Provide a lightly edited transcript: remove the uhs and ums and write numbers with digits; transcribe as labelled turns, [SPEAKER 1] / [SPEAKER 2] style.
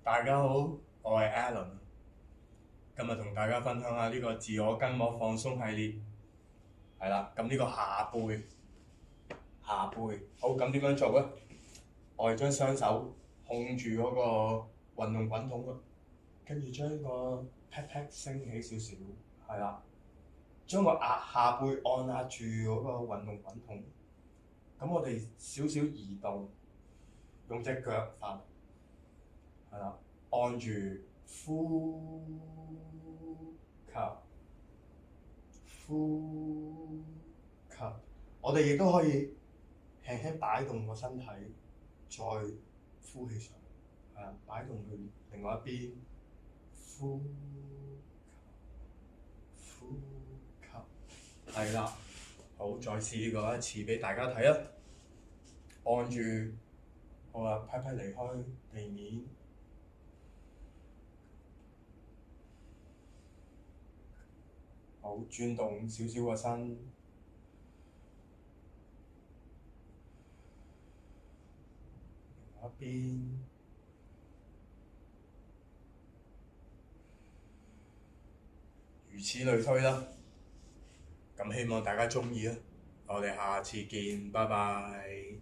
[SPEAKER 1] 大家好，我係 Alan，今日同大家分享下呢個自我筋膜放鬆系列。係啦，咁呢個下背，好，咁點樣做咧？我哋將雙手控住嗰個運動滾筒啊，跟住將個 pat pat 升起少少，係啦，將個下背按壓住嗰個運動滾筒。咁我哋少少移動，用隻腳發力，係啦，按住呼吸。呼吸，我哋亦都可以輕輕擺動個身體，再呼氣上，係啊，擺動去另外一邊，呼吸，係啦，好，再試過一次俾大家睇啊，按住，好啊，批批離開地面。好，轉動少少個身，另一邊，如此類推啦。咁希望大家鍾意啦，我哋下次見，拜拜。